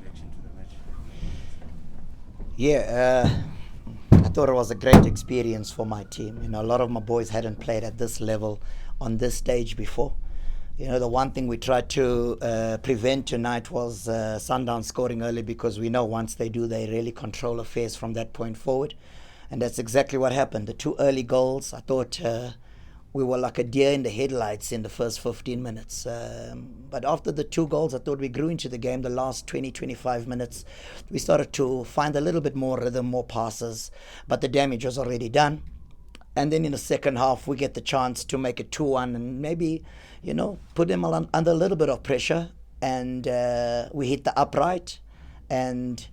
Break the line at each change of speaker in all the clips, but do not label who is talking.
reaction to the match?
Yeah, I thought it was a great experience for my team. A lot of my boys hadn't played at this level on this stage before. The one thing we tried to prevent tonight was Sundowns scoring early, because we know once they do, they really control affairs from that point forward. And that's exactly what happened. The two early goals, I thought we were like a deer in the headlights in the first 15 minutes. But after the two goals, I thought we grew into the game. The last 20, 25 minutes, we started to find a little bit more rhythm, more passes, but the damage was already done. And then in the second half, we get the chance to make it 2-1 and maybe, put them under a little bit of pressure. And we hit the upright, and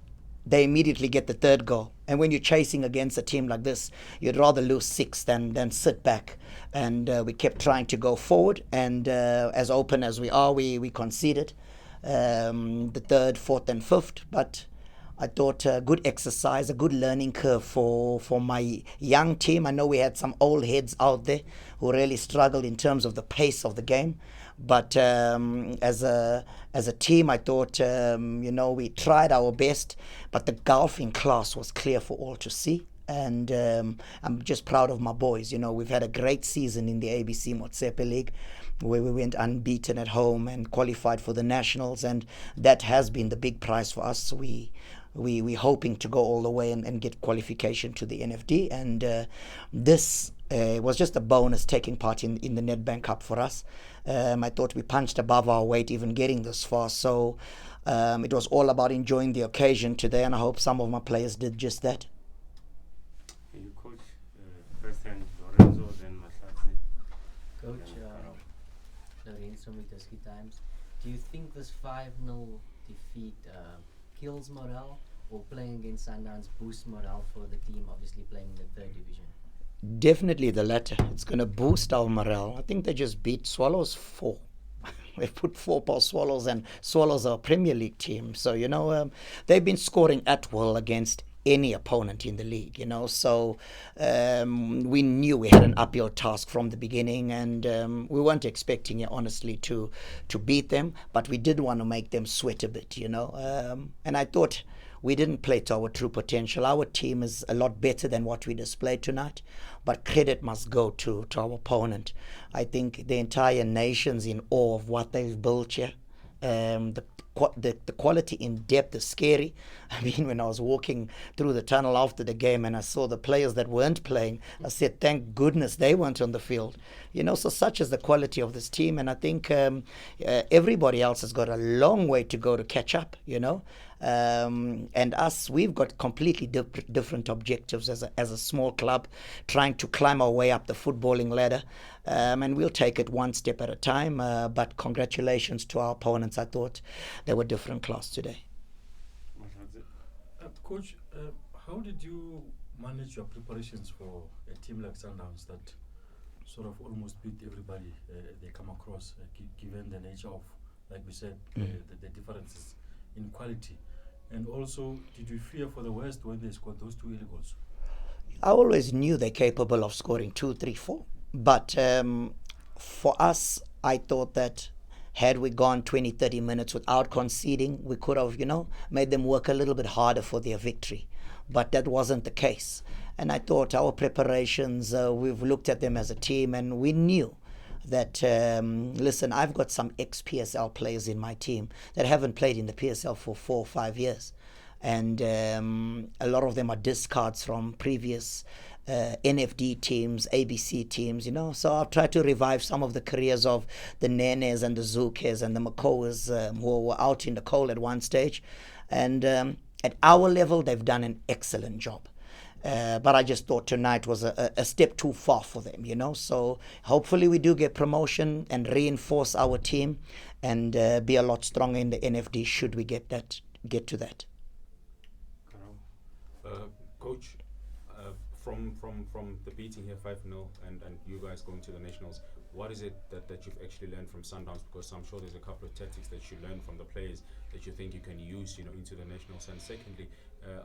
they immediately get the third goal. And when you're chasing against a team like this, you'd rather lose six than sit back. And we kept trying to go forward. And as open as we are, we conceded the third, fourth, and fifth. But I thought a good exercise, a good learning curve for my young team. I know we had some old heads out there who really struggled in terms of the pace of the game. But as a team, I thought we tried our best, but the gulf in class was clear for all to see. And I'm just proud of my boys. We've had a great season in the ABC Motsepe League, where we went unbeaten at home and qualified for the nationals, and that has been the big prize for us. We're hoping to go all the way and get qualification to the NFD, and this was just a bonus taking part in the Nedbank Cup for us. I thought we punched above our weight even getting this far, so it was all about enjoying the occasion today, and I hope some of my players did just that.
You coach first hand Lorenzo, then Mahlatsi.
Coach Lorenzo Mitaski Times, do you think this 5-0 defeat kills morale, or playing against Sundowns boosts morale for the team, obviously playing in the third division?
Definitely the latter. It's going to boost our morale. I think they just beat Swallows 4. They put 4 past Swallows, and Swallows are a Premier League team. So, they've been scoring at will against any opponent in the league, So we knew we had an uphill task from the beginning, and we weren't expecting it, honestly, to beat them. But we did want to make them sweat a bit, And I thought we didn't play to our true potential. Our team is a lot better than what we displayed tonight, but credit must go to our opponent. I think the entire nation's in awe of what they've built here. The quality in depth is scary. I mean, when I was walking through the tunnel after the game and I saw the players that weren't playing, I said, thank goodness they weren't on the field. So such is the quality of this team, and I think everybody else has got a long way to go to catch up, and us, we've got completely different objectives as a small club, trying to climb our way up the footballing ladder, and we'll take it one step at a time. But congratulations to our opponents. I thought they were different class today.
Coach, how did you manage your preparations for a team like Sundowns that sort of almost beat everybody they come across, given the nature of, like we said, the differences in quality? And also, did you fear for the West when they scored those 2 early goals?
I always knew they're capable of scoring 2, 3, 4. But for us, I thought that had we gone 20, 30 minutes without conceding, we could have, made them work a little bit harder for their victory. But that wasn't the case. And I thought our preparations, we've looked at them as a team, and we knew that, listen, I've got some ex-PSL players in my team that haven't played in the PSL for 4 or 5 years. And a lot of them are discards from previous NFD teams, ABC teams, So I'll try to revive some of the careers of the Nenes and the Zukes and the Makoas who were out in the cold at one stage. And at our level, they've done an excellent job. But I just thought tonight was a step too far for them, So hopefully we do get promotion and reinforce our team and be a lot stronger in the NFD should we get to that.
Coach, from the beating here 5-0 and you guys going to the nationals, what is it that you've actually learned from Sundowns? Because I'm sure there's a couple of tactics that you learned from the players that you think you can use, into the nationals. And secondly,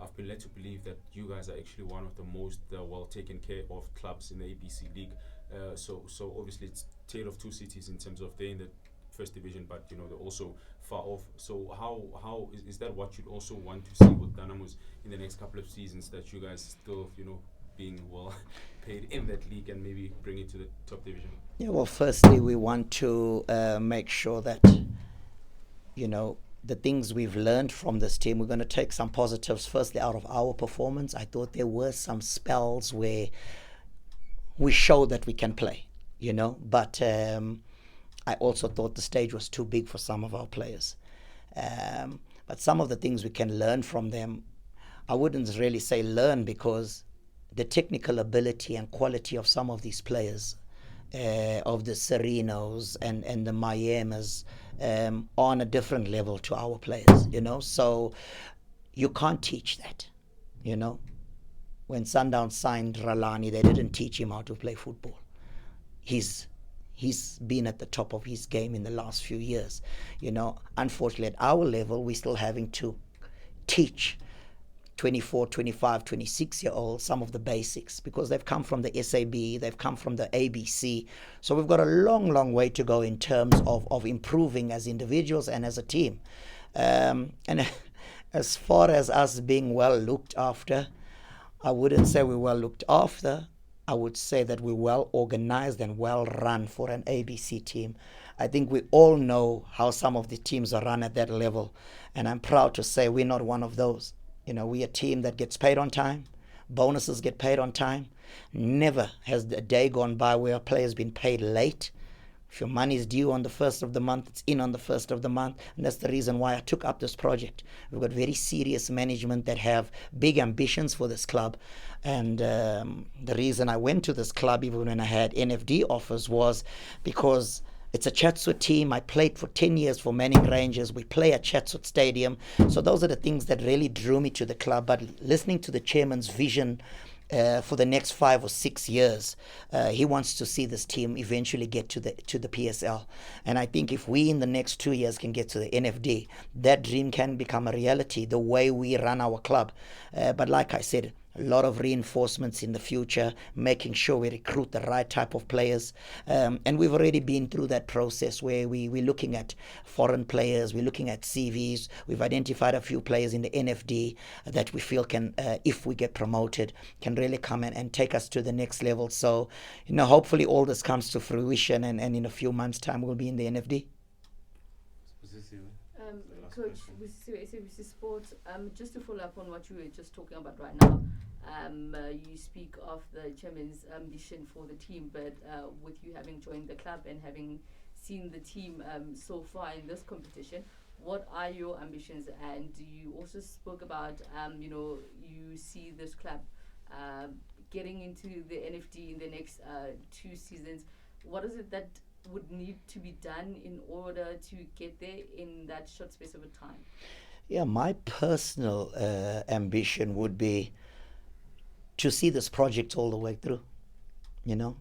I've been led to believe that you guys are actually one of the most well taken care of clubs in the ABC League. So obviously it's tale of two cities in terms of they're in the first division, but you know they're also far off. So how is that what you'd also want to see with Dynamos in the next couple of seasons, that you guys still, you know, being well paid in that league and maybe bring it to the top division?
Yeah, well, firstly, we want to make sure that, you know, the things we've learned from this team, we're going to take some positives firstly out of our performance. I thought there were some spells where we showed that we can play, you know, but I also thought the stage was too big for some of our players. But some of the things we can learn from them, I wouldn't really say learn, because the technical ability and quality of some of these players, of the Serenos and the Miamis, on a different level to our players, you know. So you can't teach that, you know. When Sundowns signed Ralani, they didn't teach him how to play football. He's been at the top of his game in the last few years, you know. Unfortunately, at our level, we're still having to teach 24, 25, 26-year-olds some of the basics, because they've come from the SAB, they've come from the ABC. So we've got a long, long way to go in terms of improving as individuals and as a team. And as far as us being well looked after, I wouldn't say we're well looked after. I would say that we're well organized and well run for an ABC team. I think we all know how some of the teams are run at that level, and I'm proud to say we're not one of those. You know, we're a team that gets paid on time. Bonuses get paid on time. Never has a day gone by where a player's been paid late. If your money is due on the 1st of the month, it's in on the 1st of the month. And that's the reason why I took up this project. We've got very serious management that have big ambitions for this club. And the reason I went to this club, even when I had NFD offers, was because it's a Chatsworth team. I played for 10 years for Manning Rangers. We play at Chatsworth Stadium. So those are the things that really drew me to the club. But listening to the chairman's vision for the next 5 or 6 years, he wants to see this team eventually get to the PSL. And I think if we in the next 2 years can get to the NFD, that dream can become a reality, the way we run our club. But like I said, a lot of reinforcements in the future, making sure we recruit the right type of players. And we've already been through that process where we're looking at foreign players, we're looking at CVs. We've identified a few players in the NFD that we feel can, if we get promoted, can really come and take us to the next level. So, you know, hopefully all this comes to fruition, and in a few months' time we'll be in the NFD.
Coach, with SABC Sports, just to follow up on what you were just talking about right now, you speak of the chairman's ambition for the team, but with you having joined the club and having seen the team so far in this competition, what are your ambitions? And you also spoke about, you know, you see this club getting into the NFD in the next 2 seasons. What is it that would need to be done in order to get there in that short space of a time?
Yeah, my personal ambition would be to see this project all the way through, you know,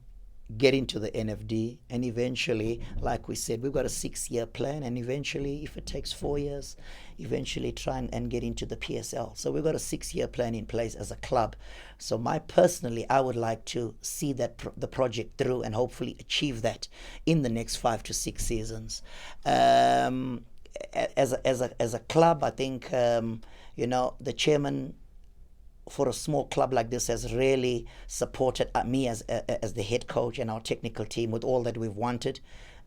get into the NFD, and eventually, like we said, we've got a 6-year plan, and eventually, if it takes 4 years, eventually try and get into the PSL. So we've got a 6-year plan in place as a club. So I would like to see that the project through and hopefully achieve that in the next 5 to 6 seasons. As a club, I think, you know, the chairman for a small club like this has really supported me as the head coach and our technical team with all that we've wanted.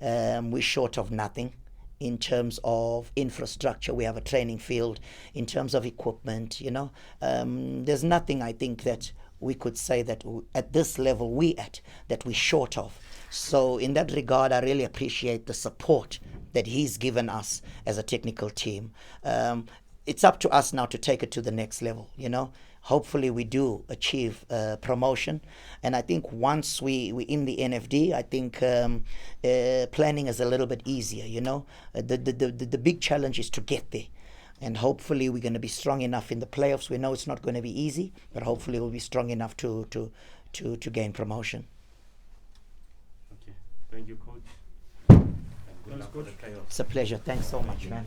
We're short of nothing in terms of infrastructure. We have a training field. In terms of equipment, you know, there's nothing I think that we could say that at this level that we're short of. So in that regard, I really appreciate the support that he's given us as a technical team. It's up to us now to take it to the next level, you know. Hopefully we do achieve promotion, and I think once we in the NFD, I think planning is a little bit easier, you know. The big challenge is to get there, and hopefully we're going to be strong enough in the playoffs. We know it's not going to be easy, but hopefully we'll be strong enough to gain promotion.
Okay, thank you, Coach. And good luck for the playoffs.
It's a pleasure. Thanks so much, man.